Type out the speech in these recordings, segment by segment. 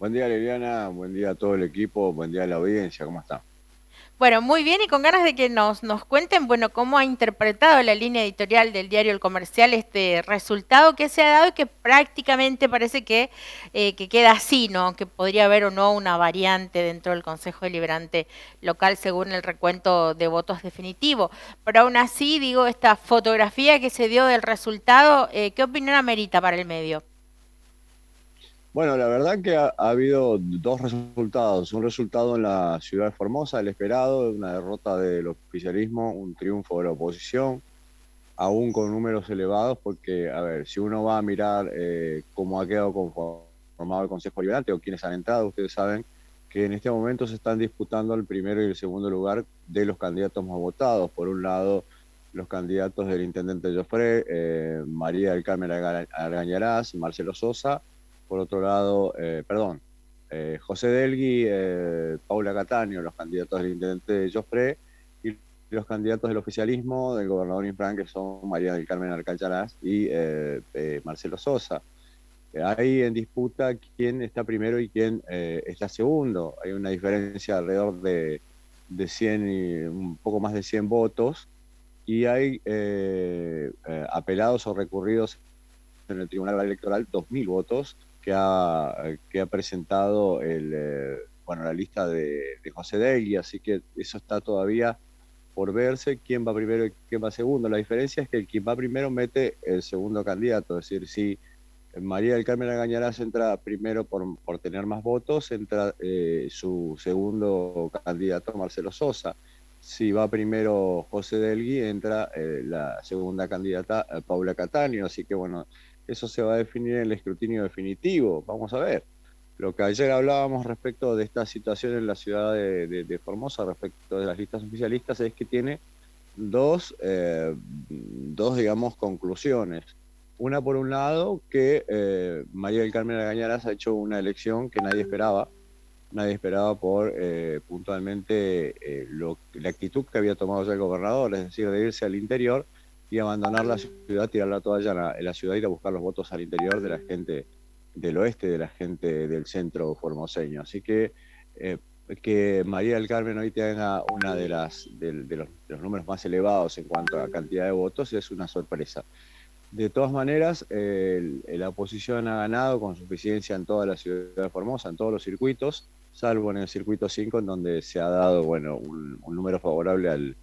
Buen día, Liliana, buen día a todo el equipo, buen día a la audiencia, ¿cómo está? Bueno, muy bien y con ganas de que nos cuenten, bueno, cómo ha interpretado la línea editorial del diario El Comercial este resultado que se ha dado y que prácticamente parece que queda así, ¿no? Que podría haber o no una variante dentro del Consejo Deliberante local según el recuento de votos definitivo. Pero aún así, digo, esta fotografía que se dio del resultado, ¿qué opinión amerita para el medio? Bueno, la verdad que ha habido dos resultados. Un resultado en la ciudad de Formosa, el esperado, una derrota del oficialismo, un triunfo de la oposición, aún con números elevados, porque, a ver, si uno va a mirar cómo ha quedado conformado el Consejo Deliberante o quienes han entrado, ustedes saben que en este momento se están disputando el primero y el segundo lugar de los candidatos más votados. Por un lado, los candidatos del intendente Joffre, María del Carmen Argañarás, Marcelo Sosa. Por otro lado, José Delgui, Paula Cataño, los candidatos del intendente Joffre, y los candidatos del oficialismo, del gobernador Infran, que son María del Carmen Arcallarás y Marcelo Sosa. Hay en disputa quién está primero y quién está segundo. Hay una diferencia alrededor de 100 y un poco más de 100 votos, y hay apelados o recurridos en el Tribunal Electoral 2.000 votos que ha presentado la lista de José Degui, así que eso está todavía por verse quién va primero y quién va segundo. La diferencia es que quien va primero mete el segundo candidato, es decir, si María del Carmen Agañarás entra primero por tener más votos, entra su segundo candidato, Marcelo Sosa. Si va primero José Delgui, entra la segunda candidata, Paula Cataño. Así que bueno, eso se va a definir en el escrutinio definitivo. Vamos a ver. Lo que ayer hablábamos respecto de esta situación en la ciudad de Formosa, respecto de las listas oficialistas, es que tiene dos, digamos, conclusiones. Una, por un lado, que María del Carmen Agañarás ha hecho una elección que nadie esperaba por puntualmente la actitud que había tomado ya el gobernador, es decir, de irse al interior y abandonar la ciudad, tirar la toalla en la ciudad, ir a buscar los votos al interior de la gente del oeste, de la gente del centro formoseño. Así que María del Carmen hoy tenga una de los números más elevados en cuanto a cantidad de votos es una sorpresa. De todas maneras, la oposición ha ganado con suficiencia en toda la ciudad de Formosa, en todos los circuitos, salvo en el circuito 5, en donde se ha dado bueno, un número favorable al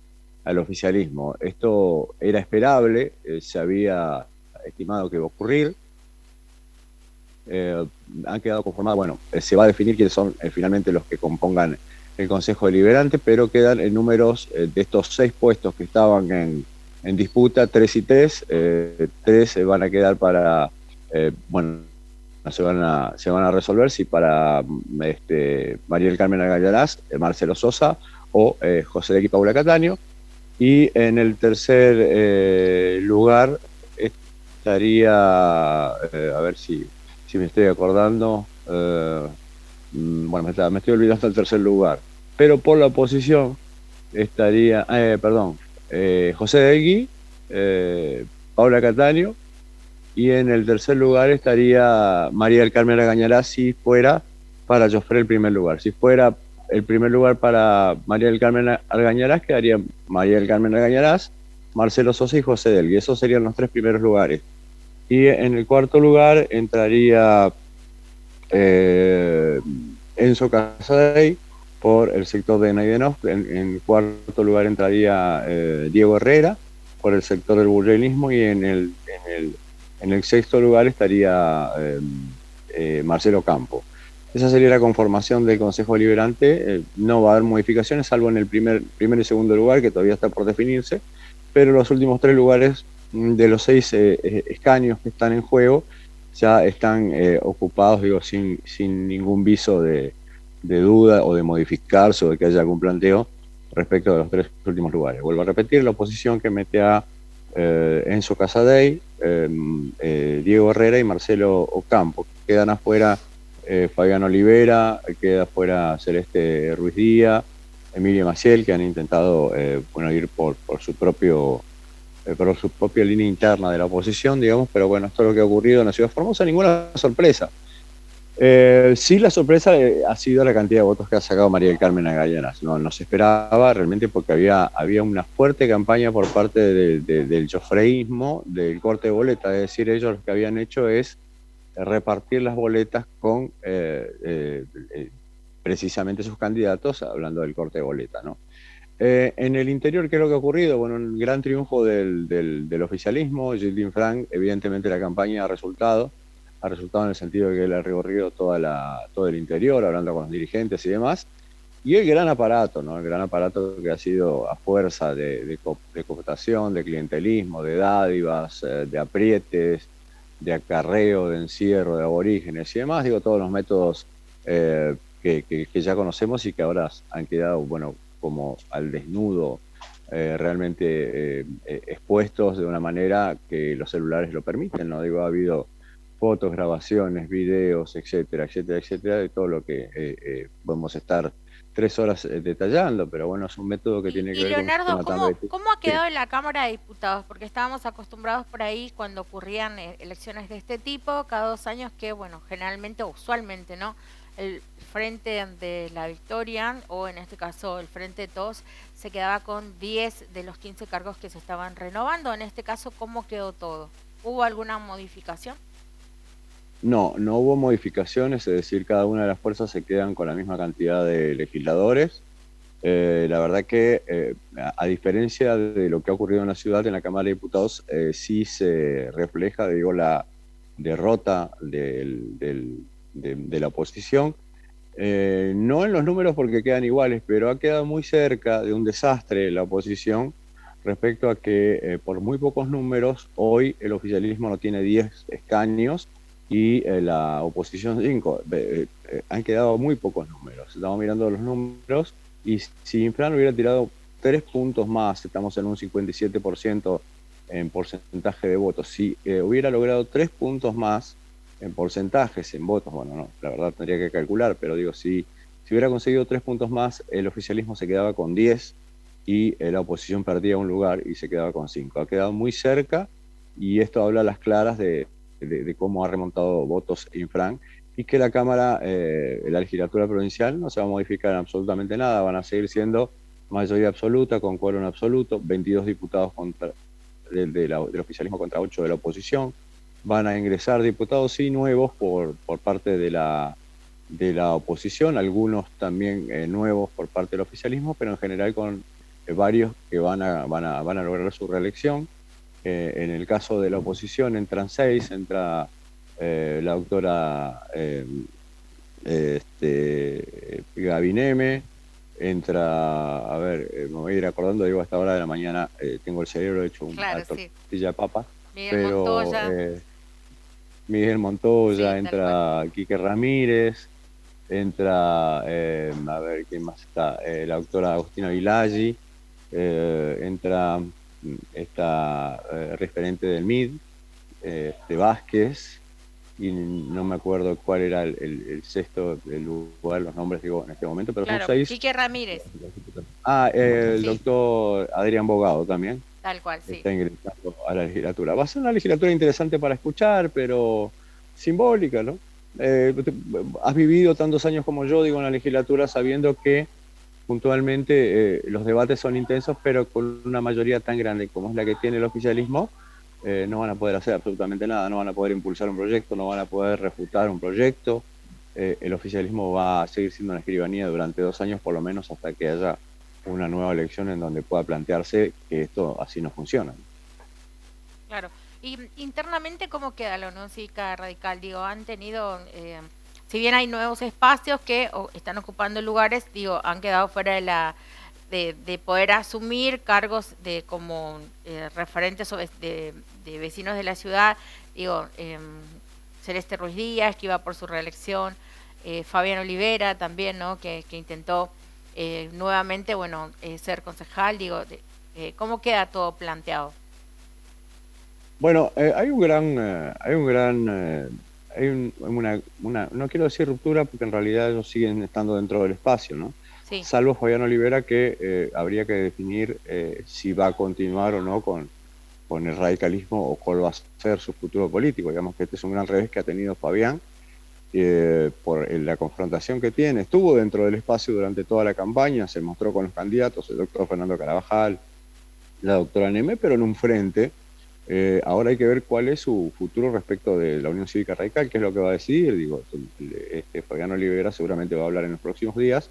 oficialismo. Esto era esperable, se había estimado que iba a ocurrir. eh, Han quedado conformados, bueno, se va a definir quiénes son finalmente los que compongan el Consejo Deliberante, pero quedan en números de estos 6 puestos que estaban en disputa, 3 y 3, 3 van a quedar para, bueno, se van a resolver si para María del Carmen Algallarás, Marcelo Sosa o José de Paula Cataño. Y en el tercer lugar estaría, a ver si me estoy acordando, bueno, me estoy olvidando del tercer lugar, pero por la oposición estaría, José Degui, eh, Paula Cataño, y en el tercer lugar estaría María del Carmen Agañarás si fuera para Joffre el primer lugar. Si fuera el primer lugar para María del Carmen Argañarás, quedaría María del Carmen Argañarás, Marcelo Sosa y José Delgui. Esos serían los 3 primeros lugares. Y en el cuarto lugar entraría eh, Enzo Casadei por el sector de Naidenov. En cuarto lugar entraría Diego Herrera por el sector del burrelismo, y en el sexto lugar estaría Marcelo Campo. Esa sería la conformación del Consejo Deliberante. No va a haber modificaciones, salvo en el primer y segundo lugar, que todavía está por definirse, pero los últimos 3 lugares de los 6 escaños que están en juego ya están ocupados, digo, sin ningún viso de duda o de modificarse o de que haya algún planteo respecto de los 3 últimos lugares. Vuelvo a repetir, la oposición que mete a Enzo Casadei, Diego Herrera y Marcelo Ocampo. Quedan afuera Fabián Olivera, queda afuera Celeste Ruiz Díaz, Emilia Maciel, que han intentado ir por su propia línea interna de la oposición, digamos, pero bueno, esto es lo que ha ocurrido en la ciudad de Formosa, ninguna sorpresa. Sí, la sorpresa ha sido la cantidad de votos que ha sacado María del Carmen Agallanes. No se esperaba realmente porque había una fuerte campaña por parte del jofreísmo, del corte de boleta. Es decir, ellos lo que habían hecho es repartir las boletas con precisamente sus candidatos, hablando del corte de boleta, ¿no? En el interior, ¿qué es lo que ha ocurrido? Bueno, un gran triunfo del oficialismo. Gilles Frank, evidentemente la campaña ha resultado en el sentido de que él ha recorrido todo el interior, hablando con los dirigentes y demás. Y el gran aparato, ¿no? El gran aparato que ha sido a fuerza de cooptación, de clientelismo, de dádivas, de aprietes, de acarreo, de encierro, de aborígenes y demás, digo, todos los métodos que ya conocemos y que ahora han quedado, bueno, como al desnudo, realmente expuestos de una manera que los celulares lo permiten, ¿no? Digo, ha habido fotos, grabaciones, videos, etcétera, etcétera, etcétera, de todo lo que podemos estar 3 horas detallando, pero bueno, es un método que tiene que Y ver con un Leonardo, sistema tan restrictivo. ¿cómo ha quedado en la Cámara de Diputados? Porque estábamos acostumbrados por ahí cuando ocurrían elecciones de este tipo, cada 2 años que, bueno, generalmente o usualmente, ¿no? El Frente de la Victoria, o en este caso el Frente de Todos, se quedaba con 10 de los 15 cargos que se estaban renovando. En este caso, ¿cómo quedó todo? ¿Hubo alguna modificación? No hubo modificaciones, es decir, cada una de las fuerzas se quedan con la misma cantidad de legisladores. La verdad que, a diferencia de lo que ha ocurrido en la ciudad, en la Cámara de Diputados, sí se refleja, digo, la derrota de la oposición. No en los números porque quedan iguales, pero ha quedado muy cerca de un desastre la oposición respecto a que por muy pocos números, hoy el oficialismo no tiene 10 escaños y la oposición 5. Han quedado muy pocos números. Estamos mirando los números y si Infran hubiera tirado 3 puntos más, estamos en un 57% en porcentaje de votos. Si hubiera logrado 3 puntos más en porcentajes, en votos, bueno, no, la verdad tendría que calcular, pero digo, si hubiera conseguido 3 puntos más, el oficialismo se quedaba con 10 y la oposición perdía un lugar y se quedaba con 5. Ha quedado muy cerca y esto habla a las claras de cómo ha remontado votos Infran y que la Cámara, la legislatura provincial, no se va a modificar absolutamente nada, van a seguir siendo mayoría absoluta, con quórum absoluto, 22 diputados del oficialismo contra 8 de la oposición. Van a ingresar diputados sí nuevos por parte de la oposición, algunos también nuevos por parte del oficialismo, pero en general con varios que van a lograr su reelección. En el caso de la oposición entran 6, entra la doctora Gabineme, entra, a ver, me voy a ir acordando, digo, a esta hora de la mañana tengo el cerebro hecho un Claro, alto sí. tortilla de papa, Miguel pero Montoya, Miguel Montoya, sí, tal cual. entra Quique Ramírez, entra, a ver, ¿quién más está? La doctora Agustina Vilaggi, entra esta referente del MID, de Vázquez, y no me acuerdo cuál era el sexto del lugar, los nombres digo en este momento, pero son Claro, 6. Quique Ramírez, El sí, doctor Adrián Bogado también tal cual, sí. está ingresando a la legislatura. Va a ser una legislatura interesante para escuchar, pero simbólica, ¿no? Has vivido tantos años como yo, digo, en la legislatura sabiendo que puntualmente los debates son intensos, pero con una mayoría tan grande como es la que tiene el oficialismo, no van a poder hacer absolutamente nada, no van a poder impulsar un proyecto, no van a poder refutar un proyecto. El oficialismo va a seguir siendo una escribanía durante 2 años por lo menos hasta que haya una nueva elección en donde pueda plantearse que esto así no funciona. Claro. Y internamente, ¿cómo queda la Unión Cívica Radical? Digo, han tenido, si bien hay nuevos espacios que están ocupando lugares, digo, han quedado fuera de poder asumir cargos de como referentes de vecinos de la ciudad. Digo, Celeste Ruiz Díaz, que iba por su reelección, Fabián Olivera también, ¿no? Que intentó nuevamente, bueno, ser concejal. Digo, ¿cómo queda todo planteado? Bueno, no quiero decir ruptura porque en realidad ellos siguen estando dentro del espacio, ¿no? Sí, Salvo Fabián Olivera que habría que definir si va a continuar o no con el radicalismo o cuál va a ser su futuro político. Digamos que este es un gran revés que ha tenido Fabián por la confrontación que tiene. Estuvo dentro del espacio durante toda la campaña, se mostró con los candidatos, el doctor Fernando Carabajal, la doctora Neme, pero en un frente. Ahora hay que ver cuál es su futuro respecto de la Unión Cívica Radical, qué es lo que va a decidir. Digo, Fabián Olivera seguramente va a hablar en los próximos días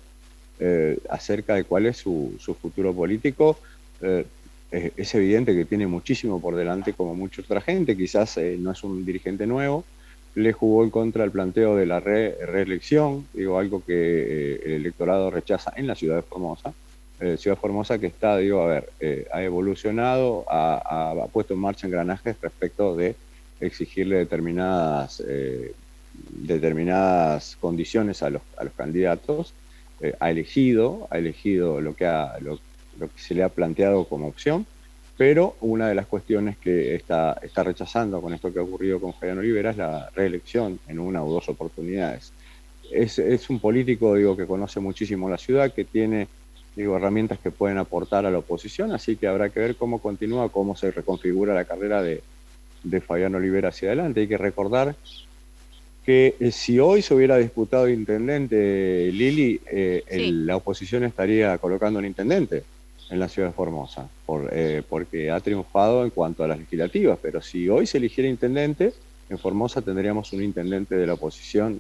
acerca de cuál es su futuro político. Es evidente que tiene muchísimo por delante, como mucha otra gente, quizás no es un dirigente nuevo, le jugó en contra el planteo de la reelección, digo, algo que el electorado rechaza en la ciudad de Formosa. Ciudad Formosa que está, digo, a ver, ha evolucionado, ha puesto en marcha engranajes respecto de exigirle determinadas condiciones a los candidatos. Ha elegido lo que se le ha planteado como opción, pero una de las cuestiones que está rechazando con esto que ha ocurrido con Fabián Olivera es la reelección en una o dos oportunidades. Es un político, digo, que conoce muchísimo la ciudad, que tiene, digo, herramientas que pueden aportar a la oposición, así que habrá que ver cómo continúa, cómo se reconfigura la carrera de Fabián Olivera hacia adelante. Hay que recordar que si hoy se hubiera disputado intendente, Lili, Sí. la oposición estaría colocando un intendente en la ciudad de Formosa, porque ha triunfado en cuanto a las legislativas, pero si hoy se eligiera intendente, en Formosa tendríamos un intendente de la oposición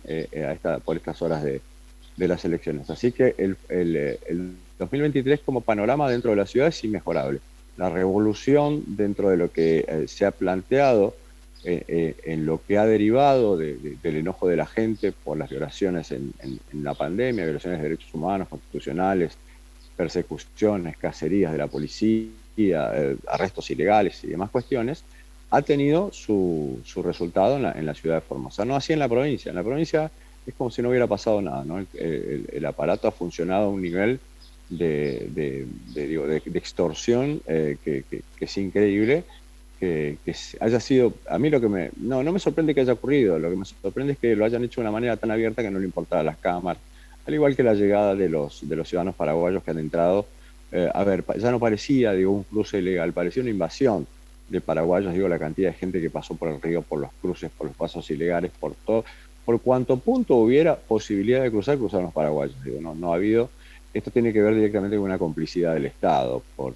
por estas horas de las elecciones. Así que el 2023 como panorama dentro de la ciudad es inmejorable. La revolución dentro de lo que se ha planteado, en lo que ha derivado del enojo de la gente por las violaciones en la pandemia, violaciones de derechos humanos, constitucionales, persecuciones, cacerías de la policía, arrestos ilegales y demás cuestiones, ha tenido su resultado en la ciudad de Formosa. No así en la provincia. En la provincia es como si no hubiera pasado nada, ¿no? El aparato ha funcionado a un nivel de extorsión que es increíble. Que haya sido, a mí no me sorprende que haya ocurrido, lo que me sorprende es que lo hayan hecho de una manera tan abierta que no le importaba a las cámaras, al igual que la llegada de los ciudadanos paraguayos que han entrado. A ver, ya no parecía, digo, un cruce ilegal, parecía una invasión de paraguayos, digo, la cantidad de gente que pasó por el río, por los cruces, por los pasos ilegales, por todo, por cuanto punto hubiera posibilidad de cruzaron los paraguayos, digo, no ha habido. Esto tiene que ver directamente con una complicidad del Estado lo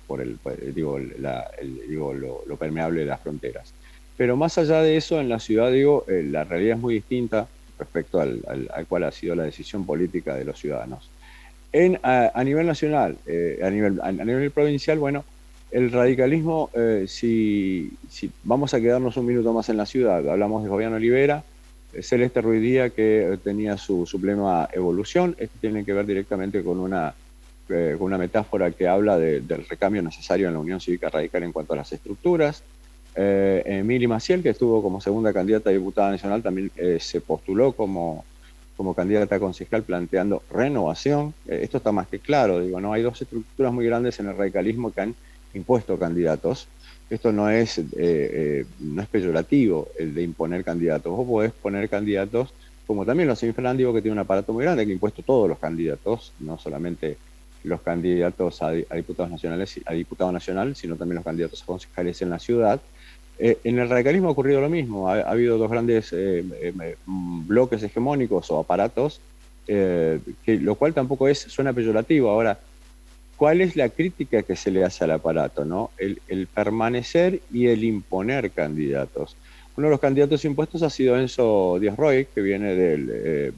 permeable de las fronteras. Pero más allá de eso, en la ciudad, digo, la realidad es muy distinta respecto al cual ha sido la decisión política de los ciudadanos. A nivel nacional, a nivel provincial, bueno, el radicalismo, si vamos a quedarnos un minuto más en la ciudad, hablamos de Fabián Olivera, Celeste Ruiz Díaz, que tenía su plena evolución. Esto tiene que ver directamente con una metáfora que habla del recambio necesario en la Unión Cívica Radical en cuanto a las estructuras. Mili Maciel, que estuvo como segunda candidata a diputada nacional, también se postuló como candidata a concejal planteando renovación. Esto está más que claro, digo, ¿no? Hay dos estructuras muy grandes en el radicalismo que han impuesto candidatos. Esto no es peyorativo el de imponer candidatos. Vos podés poner candidatos, como también los Infran, digo, que tiene un aparato muy grande que ha impuesto todos los candidatos, no solamente los candidatos a diputados nacionales, a diputado nacional, sino también los candidatos a concejales en la ciudad. En el radicalismo ha ocurrido lo mismo. Ha habido dos grandes bloques hegemónicos o aparatos, lo cual tampoco suena peyorativo. Ahora, ¿cuál es la crítica que se le hace al aparato, ¿no? El permanecer y el imponer candidatos. Uno de los candidatos impuestos ha sido Enzo Díaz Roy, que viene del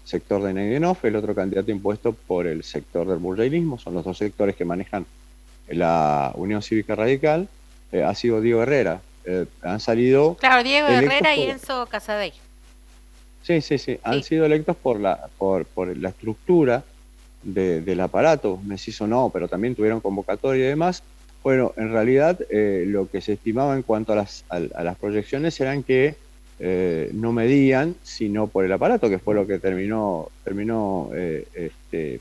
sector de Neidenhoff, el otro candidato impuesto por el sector del burjailismo, son los dos sectores que manejan la Unión Cívica Radical, ha sido Diego Herrera. Han salido... Claro, Diego Herrera y Enzo Casadei. Sí, han sido electos por la estructura del aparato, Mesizo no, pero también tuvieron convocatoria y demás. Bueno, en realidad lo que se estimaba en cuanto a las proyecciones eran que no medían, sino por el aparato, que fue lo que terminó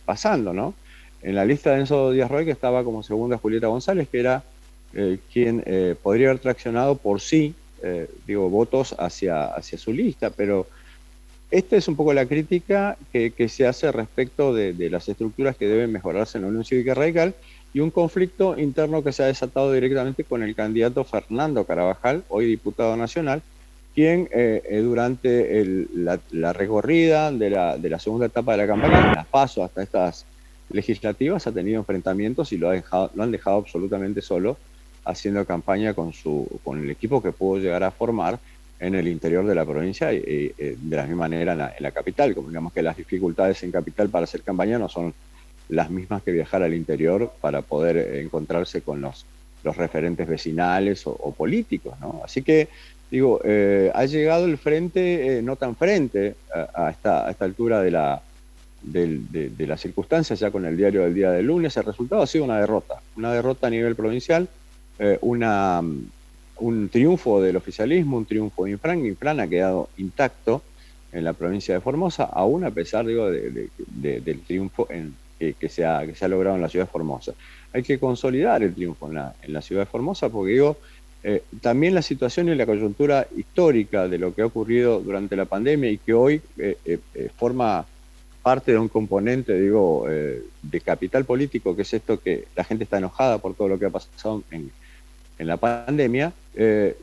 pasando, ¿no? En la lista de Enzo Díaz Roy, que estaba como segunda Julieta González, que era quien podría haber traccionado por sí, votos hacia su lista, pero esta es un poco la crítica que se hace respecto de las estructuras que deben mejorarse en la Unión Cívica Radical y un conflicto interno que se ha desatado directamente con el candidato Fernando Carabajal, hoy diputado nacional, quien durante la recorrida de la segunda etapa de la campaña, las PASO hasta estas legislativas, ha tenido enfrentamientos y lo han dejado absolutamente solo, haciendo campaña con el equipo que pudo llegar a formar en el interior de la provincia y de la misma manera en la capital. Como digamos que las dificultades en capital para hacer campaña no son las mismas que viajar al interior para poder encontrarse con los referentes vecinales o políticos, ¿no? Así que, digo, ha llegado el frente, no tan frente, a esta altura de las circunstancias, ya con el diario del día del lunes. El resultado ha sido una derrota a nivel provincial, un triunfo del oficialismo, un triunfo de Infran. Infran ha quedado intacto en la provincia de Formosa, aún a pesar, digo, del triunfo que se ha logrado en la ciudad de Formosa. Hay que consolidar el triunfo en la ciudad de Formosa, porque digo, también la situación y la coyuntura histórica de lo que ha ocurrido durante la pandemia y que hoy forma parte de un componente, digo, de capital político, que es esto que la gente está enojada por todo lo que ha pasado en la pandemia,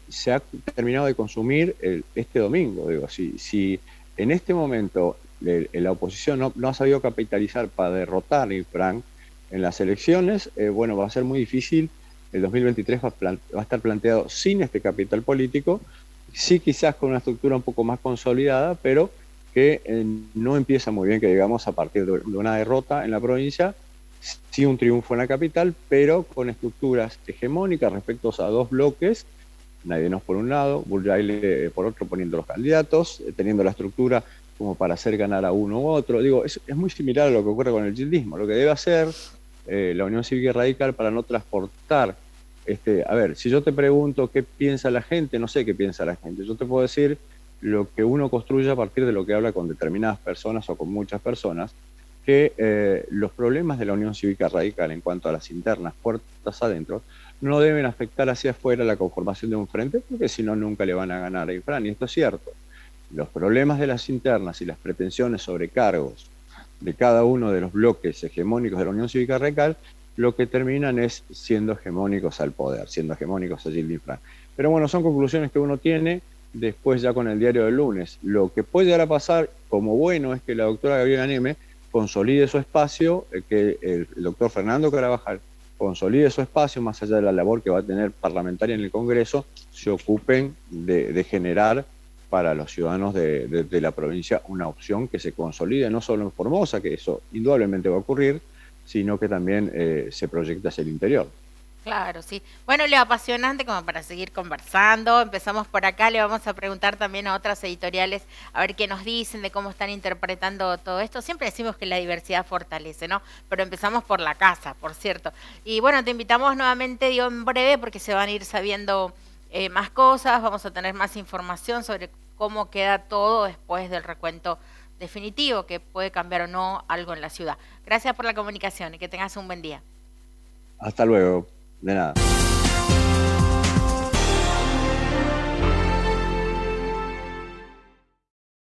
se ha terminado de consumir este domingo. Digo, si en este momento la oposición no ha sabido capitalizar para derrotar a Infran en las elecciones, bueno, va a ser muy difícil. El 2023 va a estar planteado sin este capital político, sí quizás con una estructura un poco más consolidada, pero que no empieza muy bien, que digamos, a partir de una derrota en la provincia, sí un triunfo en la capital, pero con estructuras hegemónicas respecto a dos bloques, Naidenos por un lado, Burjaile por otro, poniendo los candidatos, teniendo la estructura como para hacer ganar a uno u otro. Digo, es muy similar a lo que ocurre con el yihadismo. Lo que debe hacer la Unión Cívica y Radical para no transportar, a ver, si yo te pregunto qué piensa la gente, no sé qué piensa la gente. Yo te puedo decir lo que uno construye a partir de lo que habla con determinadas personas o con muchas personas, que los problemas de la Unión Cívica Radical en cuanto a las internas, puertas adentro, no deben afectar hacia afuera la conformación de un frente, porque si no nunca le van a ganar a Infran, y esto es cierto. Los problemas de las internas y las pretensiones sobre cargos de cada uno de los bloques hegemónicos de la Unión Cívica Radical, lo que terminan es siendo hegemónicos al poder, siendo hegemónicos a Gilles Infran. Pero bueno, son conclusiones que uno tiene después ya con el diario del lunes. Lo que puede llegar a pasar como bueno es que la doctora Gabriela Neme consolide su espacio, que el doctor Fernando Carabajal consolide su espacio, más allá de la labor que va a tener parlamentaria en el Congreso, se ocupen de generar para los ciudadanos de la provincia una opción que se consolide no solo en Formosa, que eso indudablemente va a ocurrir, sino que también se proyecta hacia el interior. Claro, sí. Bueno, Leo, apasionante como para seguir conversando. Empezamos por acá, le vamos a preguntar también a otras editoriales a ver qué nos dicen de cómo están interpretando todo esto. Siempre decimos que la diversidad fortalece, ¿no? Pero empezamos por la casa, por cierto. Y bueno, te invitamos nuevamente, digo, en breve, porque se van a ir sabiendo más cosas, vamos a tener más información sobre cómo queda todo después del recuento definitivo, que puede cambiar o no algo en la ciudad. Gracias por la comunicación y que tengas un buen día. Hasta luego. De nada.